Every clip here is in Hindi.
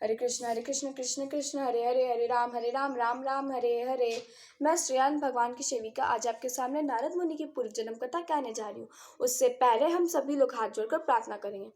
हरे कृष्ण कृष्ण कृष्ण हरे हरे, हरे राम राम राम हरे हरे। मैं श्रेयान भगवान की सेविका आज आपके सामने नारद मुनि की पूर्व जन्म कथा कहने जा रही हूँ। उससे पहले हम सभी लोग हाथ जोड़कर प्रार्थना करेंगे।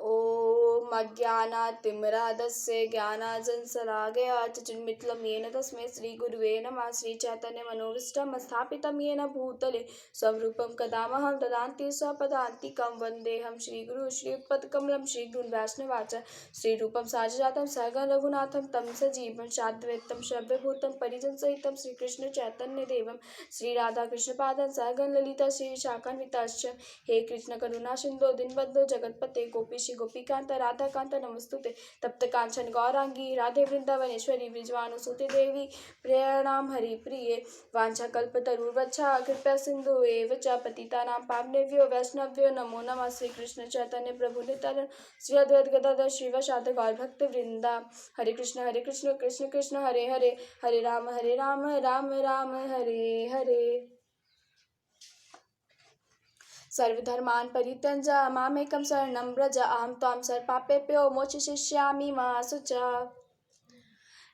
ओम अज्ञानातिमिरान्धस्य ज्ञानाञ्जनशलाकया चक्षुरुन्मीलितं येन तस्मै श्रीगुरुवे नमः। श्रीचैतन्य मनोभीष्टं स्थापितं येन भूतले स्वरूपं कदामहं ददान्ति स्वपदान्तिकं वन्देऽहं श्रीगुरुं श्रीयुतपदकमलं श्रीगुरुं वैष्णवाचार्य श्रीरूपं साग्रजातं सहगण रघुनाथं तं सजीवं साद्वैतं सव्यभूतं परिजनसहितं श्रीकृष्ण चैतन्यदेवं श्रीराधाकृष्णपादं सहगण ललिता श्रीविशाखान्विताश्च। हे कृष्ण करुणा सिन्धो दीनबन्धो जगत्पते गोपीश गोपीकांत राधाकांत नमस्तुते। तप्त कांचन गौरांगी राधे वृंदावनेश्वरी ब्रजभानुसुते देवी प्रेरणाम हरिप्रिये। वाञ्छाकल्पतरुर्वच्छा कृपया सिन्धु एव च पतितानां पावनेभ्यो वैष्णव्यो नमो नमः। श्री कृष्ण चैतन्य प्रभु नित्यानंद श्री अद्वैत गदाधर श्रीवासादि गौरभक्त वृंदा। हरे कृष्ण कृष्ण कृष्ण हरे हरे, हरे राम राम राम हरे हरे। सर्वधर्मान् परित्यज्य मामेकं शरणं व्रज अहं त्वां सर्वपापेभ्यो मोक्षयिष्यामि मा शुचः।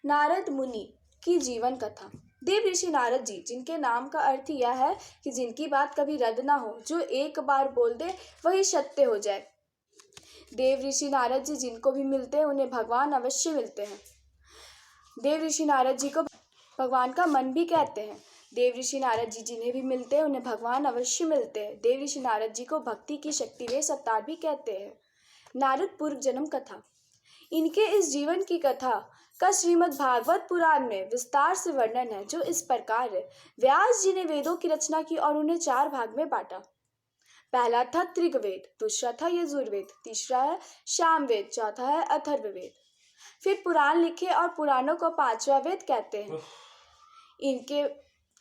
नारद मुनि की जीवन कथा। देव ऋषि नारद जी, जिनके नाम का अर्थ यह है कि जिनकी बात कभी रद्द ना हो, जो एक बार बोल दे वही सत्य हो जाए। देव ऋषि नारद जी जिनको भी मिलते हैं उन्हें भगवान अवश्य मिलते हैं। देव ऋषि नारद जी को भगवान का मन भी कहते हैं। देव ऋषि नारद जी जिन्हें भी मिलते हैं उन्हें भगवान अवश्य मिलते हैं। देव ऋषि नारद जी को भक्ति की शक्ति में सत्तार भी कहते हैं। नारद पूर्व जन्म कथा। इनके इस जीवन की कथा का श्रीमद् भागवत पुराण में विस्तार से वर्णन है, जो इस प्रकार है। व्यास जी ने वेदों की रचना की और उन्हें 4 भाग में बांटा। पहला था ऋग्वेद, दूसरा था यजुर्वेद, तीसरा है सामवेद, चौथा है अथर्ववेद। फिर पुराण लिखे और पुराणों को 5वां वेद कहते हैं।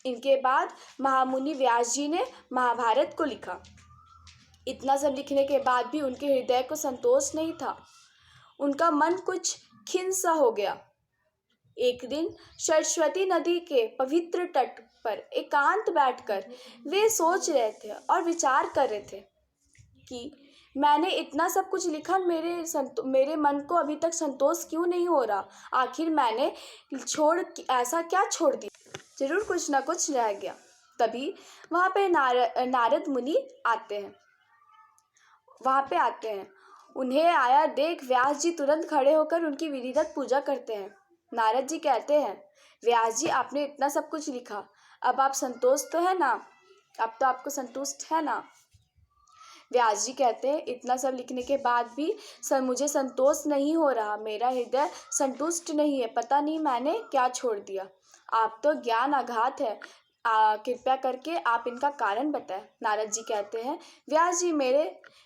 इनके बाद महामुनि व्यास जी ने महाभारत को लिखा। इतना सब लिखने के बाद भी उनके हृदय को संतोष नहीं था। उनका मन कुछ खिन्न सा हो गया। एक दिन सरस्वती नदी के पवित्र तट पर एकांत बैठकर वे सोच रहे थे और विचार कर रहे थे कि मैंने इतना सब कुछ लिखा, मेरे मन को अभी तक संतोष क्यों नहीं हो रहा। आखिर मैंने ऐसा क्या छोड़ दिया, जरूर कुछ ना कुछ रह गया। तभी वहाँ पे नारद मुनि आते हैं। उन्हें आया देख व्यास जी तुरंत खड़े होकर उनकी विधिवत पूजा करते हैं। नारद जी कहते हैं, व्यास जी आपने इतना सब कुछ लिखा, अब आप संतोष तो है ना? अब तो आपको संतुष्ट है ना? व्यास जी कहते हैं, इतना सब लिखने के बाद भी मुझे संतोष नहीं हो रहा। मेरा हृदय संतुष्ट नहीं है। पता नहीं मैंने क्या छोड़ दिया। आप तो ज्ञान अगाध है, कृपया करके आप इनका कारण बताएं। नारद जी कहते हैं, व्यास जी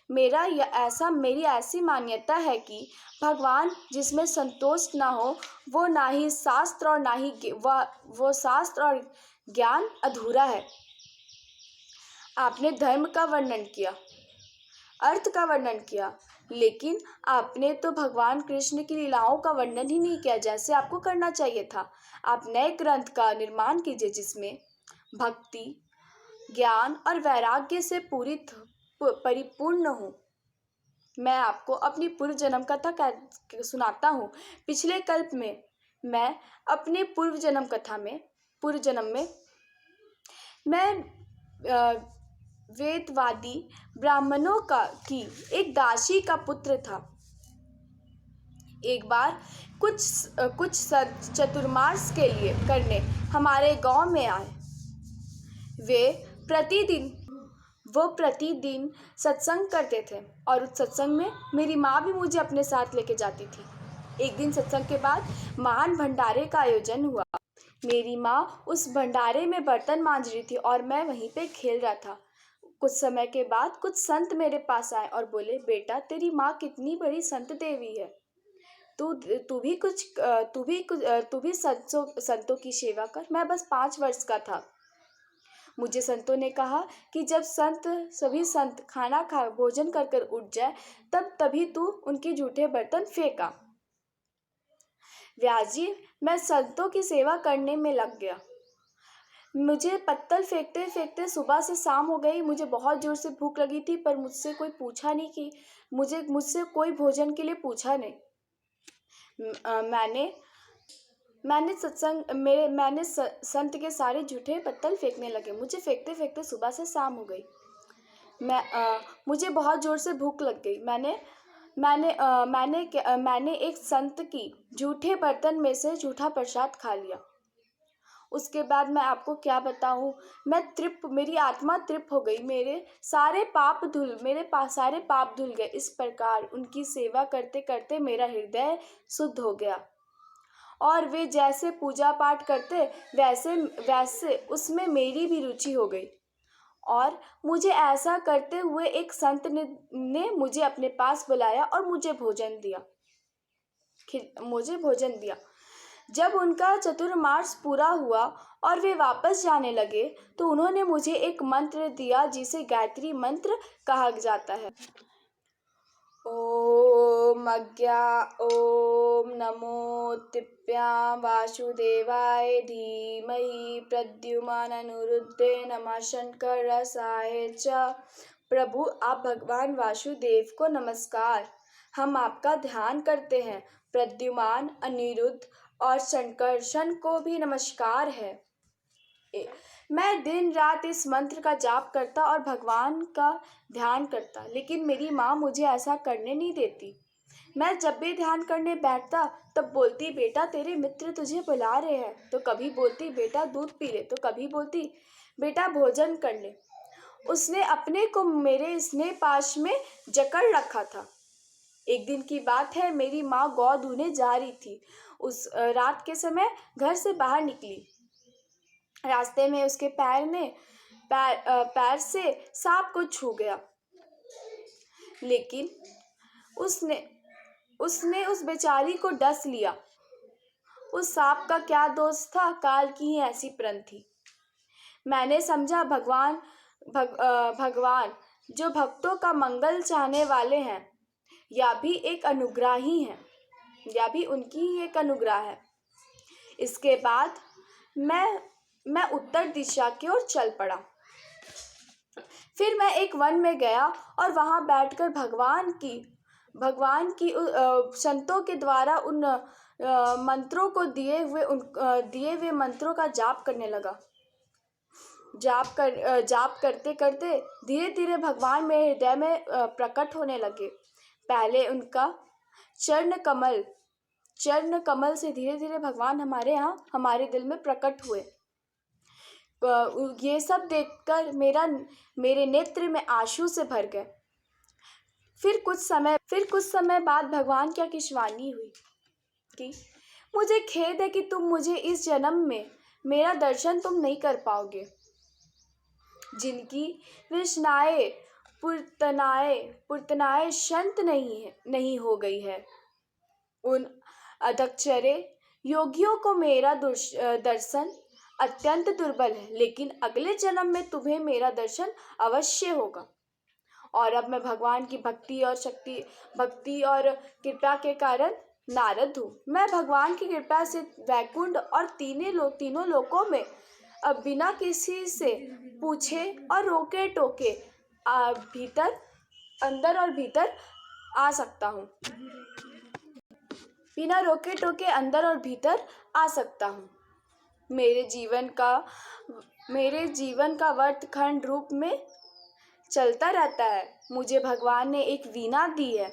मेरी ऐसी मान्यता है कि भगवान जिसमें संतोष ना हो वो ना ही शास्त्र और ना ही वो शास्त्र और ज्ञान अधूरा है। आपने धर्म का वर्णन किया, अर्थ का वर्णन किया, लेकिन आपने तो भगवान कृष्ण की लीलाओं का वर्णन ही नहीं किया जैसे आपको करना चाहिए था। आप नए ग्रंथ का निर्माण कीजिए जिसमें भक्ति, ज्ञान और वैराग्य से परिपूर्ण हो। मैं आपको अपनी पूर्व जन्म कथा सुनाता हूँ। पिछले कल्प में मैं अपने पूर्व जन्म में मैं वेदवादी ब्राह्मणों की एक दासी का पुत्र था। एक बार कुछ चतुर्मास के लिए करने हमारे गांव में आए। वो प्रतिदिन सत्संग करते थे और उस सत्संग में मेरी माँ भी मुझे अपने साथ लेके जाती थी। एक दिन सत्संग के बाद महान भंडारे का आयोजन हुआ। मेरी माँ उस भंडारे में बर्तन मांज रही थी और मैं वहीं पे खेल रहा था। कुछ समय के बाद कुछ संत मेरे पास आए और बोले, बेटा तेरी माँ कितनी बड़ी संत देवी है, तू भी संतों की सेवा कर। मैं बस 5 वर्ष का था। मुझे संतों ने कहा कि जब सभी संत खाना खा भोजन कर उठ जाए तभी तू उनके जूठे बर्तन फेंका। व्यास जी, मैं संतों की सेवा करने में लग गया। मुझे पत्तल फेंकते फेंकते सुबह से शाम हो गई। मुझे बहुत जोर से भूख लगी थी, पर मुझसे कोई भोजन के लिए पूछा नहीं। मैंने संत के सारे झूठे पत्तल फेंकने लगे। मुझे फेंकते फेंकते सुबह से शाम हो गई। मुझे बहुत ज़ोर से भूख लग गई। मैंने एक संत की झूठे बर्तन में से झूठा प्रसाद खा लिया। उसके बाद मैं आपको क्या बताऊं, मेरी आत्मा तृप्त हो गई। मेरे सारे पाप धुल गए। इस प्रकार उनकी सेवा करते करते मेरा हृदय शुद्ध हो गया और वे जैसे पूजा पाठ करते वैसे उसमें मेरी भी रुचि हो गई। और मुझे ऐसा करते हुए एक संत ने मुझे अपने पास बुलाया और मुझे भोजन दिया। जब उनका चतुर्मास पूरा हुआ और वे वापस जाने लगे तो उन्होंने मुझे एक मंत्र दिया जिसे गायत्री मंत्र कहा जाता है। ओम नमो तिप्यां वासुदेवाय धीमहि प्रद्युम्नानुरुद्धे नमः शंकर रसाय च। प्रभु, आप भगवान वासुदेव को नमस्कार। हम आपका ध्यान करते हैं। प्रद्युम्न, अनिरुद्ध और संकर्षण को भी नमस्कार है। मैं दिन रात इस मंत्र का जाप करता और भगवान का ध्यान करता, लेकिन मेरी माँ मुझे ऐसा करने नहीं देती। मैं जब भी ध्यान करने बैठता तब बोलती, बेटा तेरे मित्र तुझे बुला रहे हैं। तो कभी बोलती, बेटा दूध पी ले। तो कभी बोलती, बेटा भोजन कर ले। उसने अपने को मेरे स्नेह पाश में जकड़ रखा था। एक दिन की बात है, मेरी माँ गौ धोने जा रही थी। उस रात के समय घर से बाहर निकली। रास्ते में उसके पैर से सांप को छू गया, लेकिन उसने उस बेचारी को डस लिया। उस सांप का क्या दोष था, काल की ही ऐसी प्रन थी। मैंने समझा भगवान जो भक्तों का मंगल चाहने वाले हैं, या भी उनकी ही एक अनुग्रह है। इसके बाद मैं उत्तर दिशा की ओर चल पड़ा। फिर मैं एक वन में गया और वहां बैठकर भगवान की संतों के द्वारा उन मंत्रों को दिए हुए मंत्रों का जाप करने लगा। जाप करते करते धीरे धीरे भगवान मेरे हृदय में प्रकट होने लगे। पहले उनका चरण कमल से धीरे धीरे भगवान हमारे दिल में प्रकट हुए। ये सब देखकर मेरे नेत्र में आंसू से भर गए। फिर कुछ समय बाद भगवान की आकाशवाणी हुई कि मुझे खेद है कि तुम मुझे इस जन्म में मेरा दर्शन तुम नहीं कर पाओगे। जिनकी तृष्णाएं पूर्तनाएं शांत नहीं हो गई है, उन अधक्षरे योगियों को मेरा दर्शन अत्यंत दुर्बल है, लेकिन अगले जन्म में तुम्हें मेरा दर्शन अवश्य होगा। और अब मैं भगवान की भक्ति और कृपा के कारण नारद हूँ। मैं भगवान की कृपा से वैकुंठ और तीनों लोकों में अब बिना किसी से पूछे और रोके टोके अंदर और भीतर आ सकता हूँ। बिना रोके टोके अंदर और भीतर आ सकता हूँ। मेरे जीवन का वर्तखंड रूप में चलता रहता है। मुझे भगवान ने एक वीणा दी है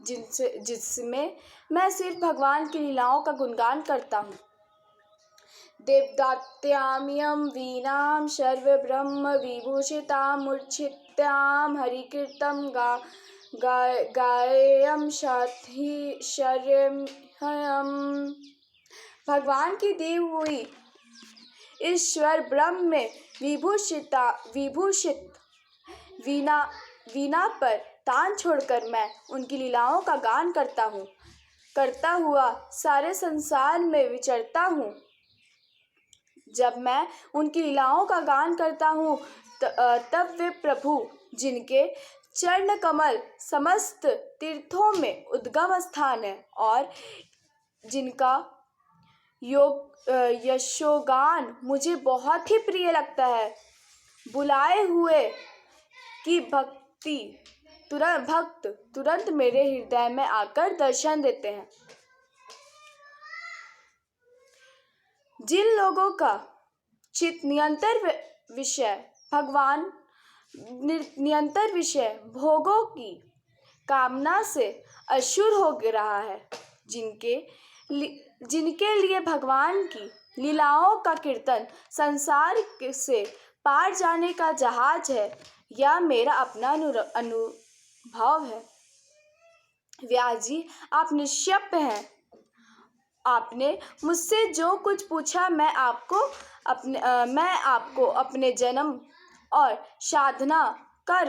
जिसमें मैं सिर्फ भगवान की लीलाओं का गुणगान करता हूँ। देवदात्याम्यं वीणां सर्वब्रह्म विभूषितां मूर्छितां हरिकीर्तनं गायेयं शर्यहम्। भगवान की दी हुई ईश्वर ब्रह्म में विभूषित वीणा पर तान छोड़कर मैं उनकी लीलाओं का गान करता हुआ सारे संसार में विचरता हूँ। जब मैं उनकी लीलाओं का गान करता हूँ तब वे प्रभु, जिनके चरण कमल समस्त तीर्थों में उद्गम स्थान है और जिनका यशोगान मुझे बहुत ही प्रिय लगता है, बुलाए हुए कि भक्त तुरंत मेरे हृदय में आकर दर्शन देते हैं। जिन लोगों का चित्त निरंतर विषय भोगों की कामना से अशुर हो रहा है, जिनके लिए भगवान की लीलाओं का कीर्तन संसार से पार जाने का जहाज है, यह मेरा अपना अनुभव है। व्यास जी, आप निष्पक्ष हैं। आपने मुझसे जो कुछ पूछा मैं आपको अपने जन्म और साधना का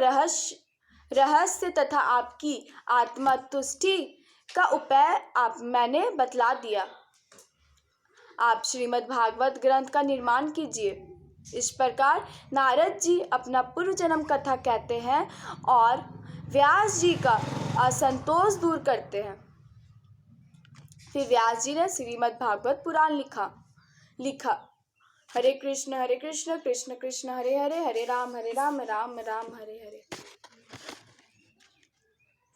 रहस्य तथा आपकी आत्मा तुष्टि का उपाय मैंने बतला दिया। आप श्रीमद् भागवत ग्रंथ का निर्माण कीजिए। इस प्रकार नारद जी अपना पूर्व जन्म कथा कहते हैं और व्यास जी का असंतोष दूर करते हैं। फिर व्यास जी ने श्रीमद् भागवत पुराण लिखा। हरे कृष्ण कृष्ण कृष्ण हरे हरे, हरे राम राम राम हरे हरे।